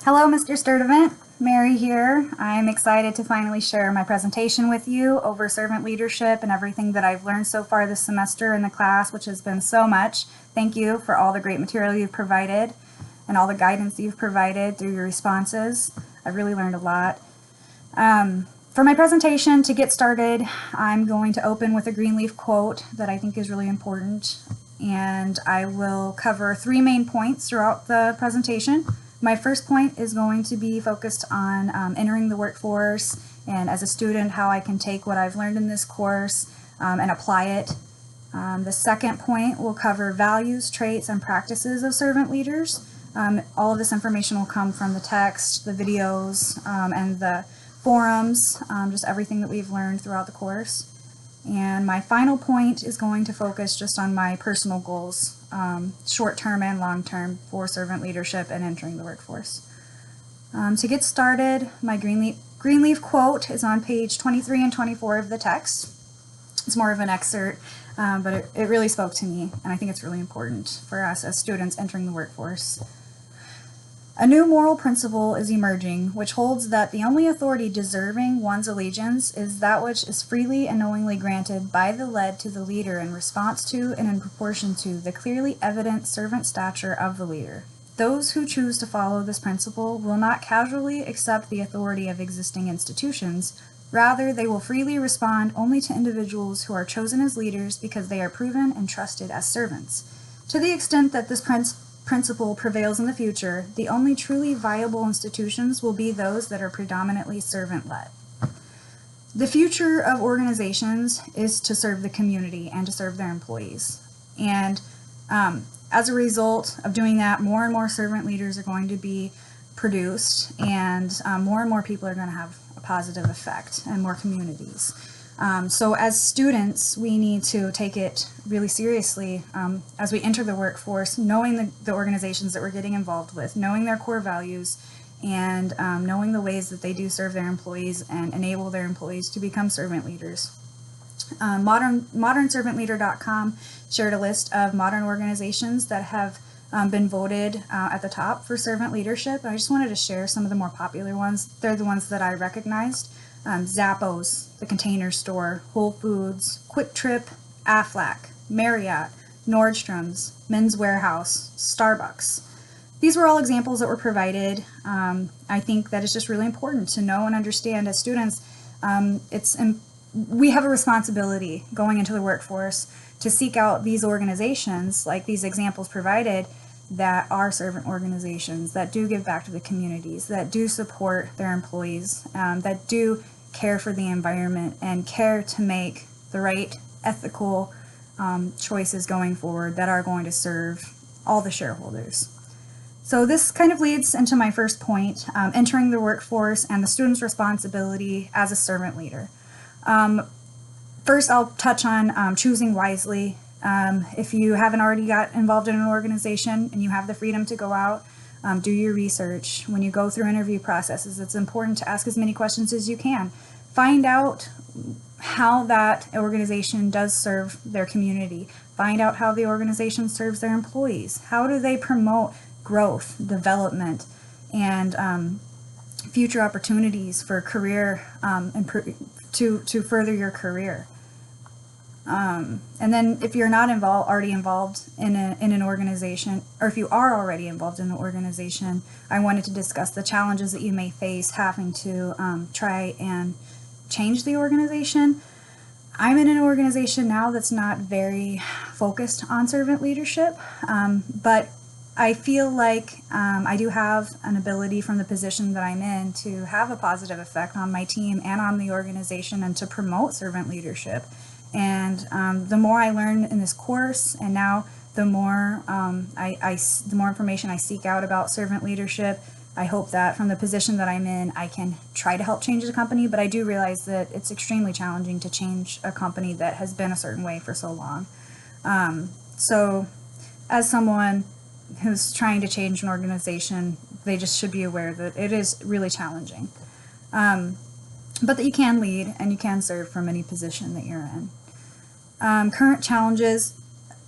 Hello, Mr. Sturdivant. Mary here. I'm excited to finally share my presentation with you over servant leadership and everything that I've learned so far this semester in the class, which has been so much. Thank you for all the great material you've provided and all the guidance you've provided through your responses. I've really learned a lot. For my presentation, to get started, I'm going to open with a Greenleaf quote that I think is really important, and I will cover three main points throughout the presentation. My first point is going to be focused on entering the workforce, and as a student, how I can take what I've learned in this course and apply it. The second point will cover values, traits, and practices of servant leaders. All of this information will come from the text, the videos, and the forums, just everything that we've learned throughout the course. And my final point is going to focus just on my personal goals, short-term and long-term, for servant leadership and entering the workforce. To get started, my Greenleaf quote is on page 23 and 24 of the text. It's more of an excerpt, but it really spoke to me, and I think it's really important for us as students entering the workforce. A new moral principle is emerging, which holds that the only authority deserving one's allegiance is that which is freely and knowingly granted by the led to the leader in response to and in proportion to the clearly evident servant stature of the leader. Those who choose to follow this principle will not casually accept the authority of existing institutions. Rather, they will freely respond only to individuals who are chosen as leaders because they are proven and trusted as servants. To the extent that this principle prevails in the future, the only truly viable institutions will be those that are predominantly servant-led. The future of organizations is to serve the community and to serve their employees. And as a result of doing that, more and more servant leaders are going to be produced, and more people are going to have a positive effect, and more communities. So as students, we need to take it really seriously as we enter the workforce, knowing the organizations that we're getting involved with, knowing their core values, and knowing the ways that they do serve their employees and enable their employees to become servant leaders. ModernServantLeader.com shared a list of modern organizations that have been voted at the top for servant leadership. I just wanted to share some of the more popular ones. They're the ones that I recognized. Zappos, The Container Store, Whole Foods, Quick Trip, Aflac, Marriott, Nordstrom's, Men's Warehouse, Starbucks. These were all examples that were provided. I think that it's just really important to know and understand as students. We have a responsibility going into the workforce to seek out these organizations, like these examples provided, that are servant organizations, that do give back to the communities, that do support their employees, that do care for the environment and care to make the right ethical choices going forward that are going to serve all the shareholders. So this kind of leads into my first point, entering the workforce and the student's responsibility as a servant leader. First, I'll touch on choosing wisely. If you haven't already got involved in an organization and you have the freedom to go out, do your research. When you go through interview processes, it's important to ask as many questions as you can. Find out how that organization does serve their community. Find out how the organization serves their employees. How do they promote growth, development, and future opportunities for career, to further your career. And then if you're not already involved in an organization, or if you are already involved in an organization, I wanted to discuss the challenges that you may face having to try and change the organization. I'm in an organization now that's not very focused on servant leadership, but I feel like I do have an ability from the position that I'm in to have a positive effect on my team and on the organization and to promote servant leadership. And the more I learn in this course, and now the more the more information I seek out about servant leadership, I hope that from the position that I'm in, I can try to help change the company. But I do realize that it's extremely challenging to change a company that has been a certain way for so long. So as someone who's trying to change an organization, they just should be aware that it is really challenging. But that you can lead and you can serve from any position that you're in. Current challenges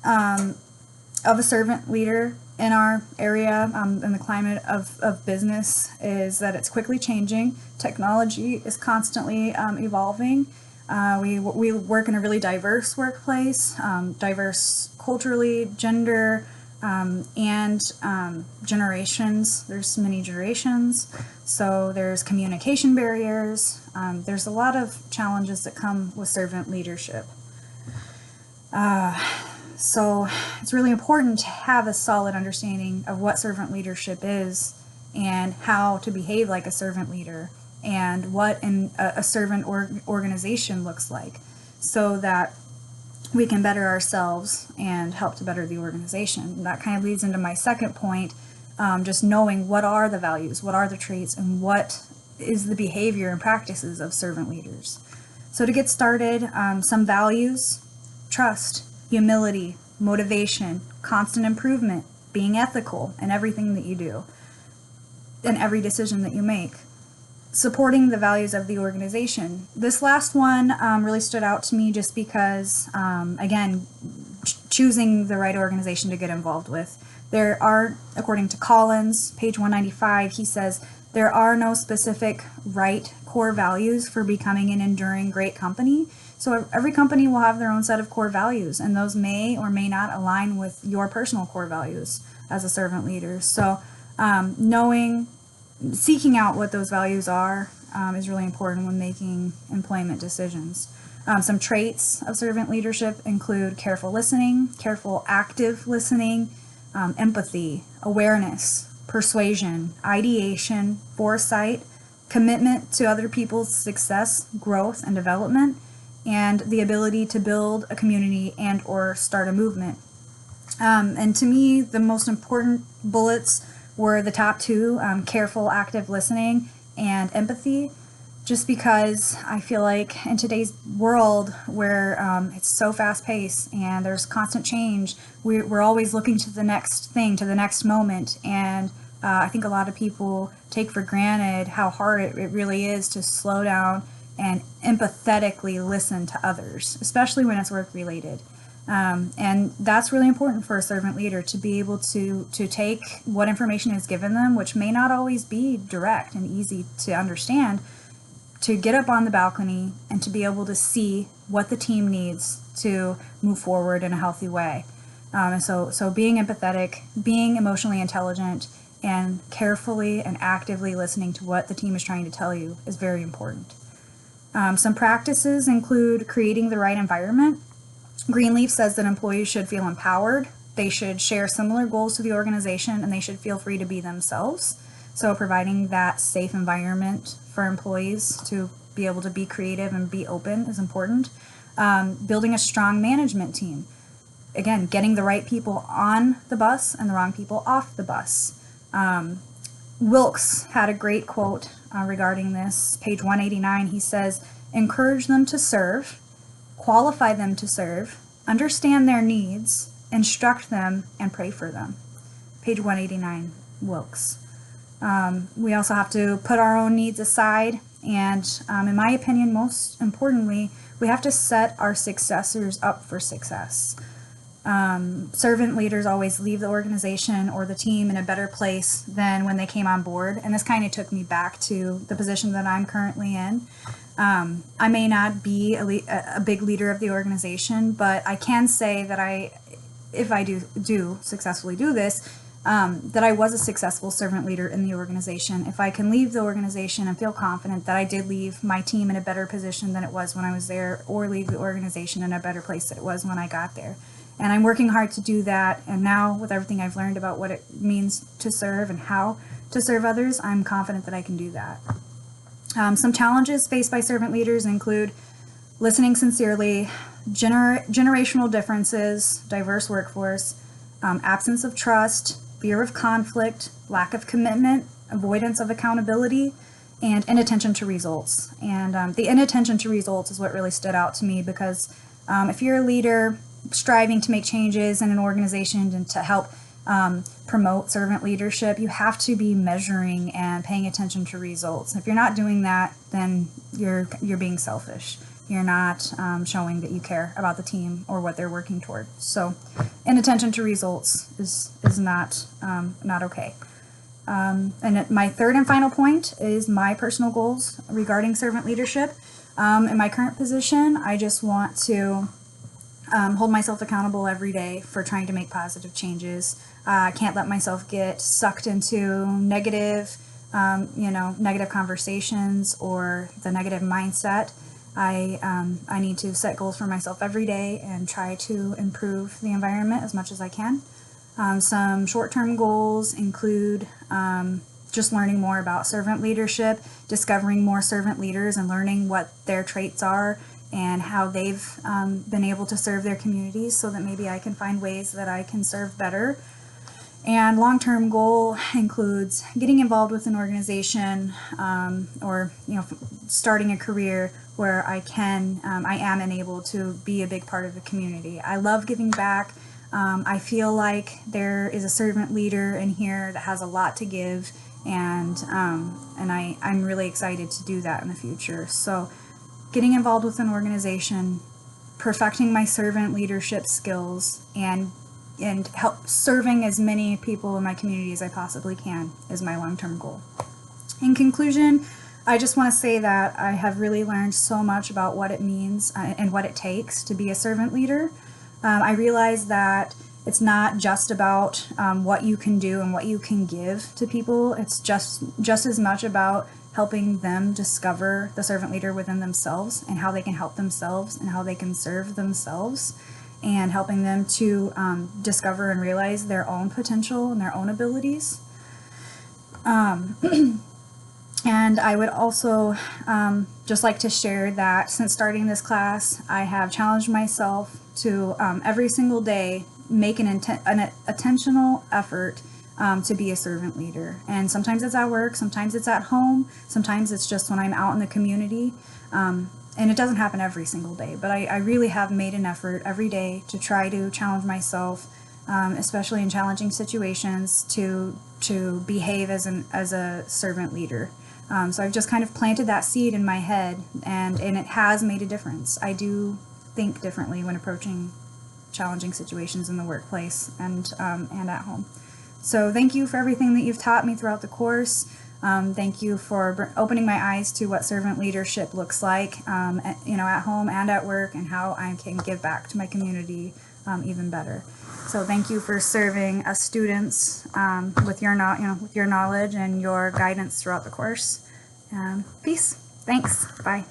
of a servant leader in our area, in the climate of business, is that it's quickly changing. Technology is constantly evolving. We work in a really diverse workplace, diverse culturally, gender, and generations. There's many generations, so there's communication barriers. There's a lot of challenges that come with servant leadership. So it's really important to have a solid understanding of what servant leadership is and how to behave like a servant leader and what a servant organization looks like, so that we can better ourselves and help to better the organization. And that kind of leads into my second point, just knowing what are the values, what are the traits, and what is the behavior and practices of servant leaders. So to get started, some values: trust, humility, motivation, constant improvement, being ethical in everything that you do, in every decision that you make. Supporting the values of the organization. This last one really stood out to me just because, again, choosing the right organization to get involved with. There are, according to Collins, page 195, he says, there are no specific right core values for becoming an enduring great company. So every company will have their own set of core values, and those may or may not align with your personal core values as a servant leader. So seeking out what those values are is really important when making employment decisions. Some traits of servant leadership include careful listening, careful active listening, empathy, awareness, persuasion, ideation, foresight, commitment to other people's success, growth, and development, and the ability to build a community and or start a movement. And to me, the most important bullets were the top two, careful, active listening and empathy, just because I feel like in today's world where it's so fast-paced and there's constant change, we're always looking to the next thing, to the next moment, and I think a lot of people take for granted how hard it really is to slow down and empathetically listen to others, especially when it's work-related. And that's really important for a servant leader, to be able to take what information is given them, which may not always be direct and easy to understand, to get up on the balcony and to be able to see what the team needs to move forward in a healthy way. And so being empathetic, being emotionally intelligent, and carefully and actively listening to what the team is trying to tell you is very important. Some practices include creating the right environment. Greenleaf says that employees should feel empowered, they should share similar goals to the organization, and they should feel free to be themselves. So providing that safe environment for employees to be able to be creative and be open is important. Building a strong management team. Again, getting the right people on the bus and the wrong people off the bus. Wilkes had a great quote regarding this. Page 189, he says, encourage them to serve, qualify them to serve, understand their needs, instruct them, and pray for them. Page 189, Wilkes. We also have to put our own needs aside, and in my opinion, most importantly, we have to set our successors up for success. Servant leaders always leave the organization or the team in a better place than when they came on board, and this kind of took me back to the position that I'm currently in. I may not be a big leader of the organization, but I can say that if I do successfully do this, that I was a successful servant leader in the organization. If I can leave the organization and feel confident that I did leave my team in a better position than it was when I was there, or leave the organization in a better place than it was when I got there. And I'm working hard to do that, and now with everything I've learned about what it means to serve and how to serve others, I'm confident that I can do that. Some challenges faced by servant leaders include listening sincerely, generational differences, diverse workforce, absence of trust, fear of conflict, lack of commitment, avoidance of accountability, and inattention to results. And the inattention to results is what really stood out to me, because if you're a leader striving to make changes in an organization and to help promote servant leadership, you have to be measuring and paying attention to results. If you're not doing that, then you're being selfish. you're not showing that you care about the team or what they're working toward. So inattention to results is not okay. And my third and final point is my personal goals regarding servant leadership. In my current position, I just want to hold myself accountable every day for trying to make positive changes. I can't let myself get sucked into negative conversations or the negative mindset. I need to set goals for myself every day and try to improve the environment as much as I can. Some short-term goals include just learning more about servant leadership, discovering more servant leaders and learning what their traits are and how they've been able to serve their communities so that maybe I can find ways that I can serve better. And long-term goal includes getting involved with an organization or starting a career where I am enabled to be a big part of the community. I love giving back. I feel like there is a servant leader in here that has a lot to give, and I'm really excited to do that in the future. So getting involved with an organization, perfecting my servant leadership skills, and help serving as many people in my community as I possibly can is my long-term goal. In conclusion, I just want to say that I have really learned so much about what it means and what it takes to be a servant leader. I realize that it's not just about what you can do and what you can give to people. It's just as much about helping them discover the servant leader within themselves and how they can help themselves and how they can serve themselves, and helping them to discover and realize their own potential and their own abilities. And I would also just like to share that since starting this class, I have challenged myself to every single day make an intentional effort to be a servant leader. And sometimes it's at work, sometimes it's at home, sometimes it's just when I'm out in the community. And it doesn't happen every single day, but I really have made an effort every day to try to challenge myself, especially in challenging situations, to behave as a servant leader. So I've just kind of planted that seed in my head, and it has made a difference. I do think differently when approaching challenging situations in the workplace and at home. So thank you for everything that you've taught me throughout the course. Thank you for opening my eyes to what servant leadership looks like, at home and at work, and how I can give back to my community even better. So thank you for serving us students with your knowledge and your guidance throughout the course. Peace. Thanks. Bye.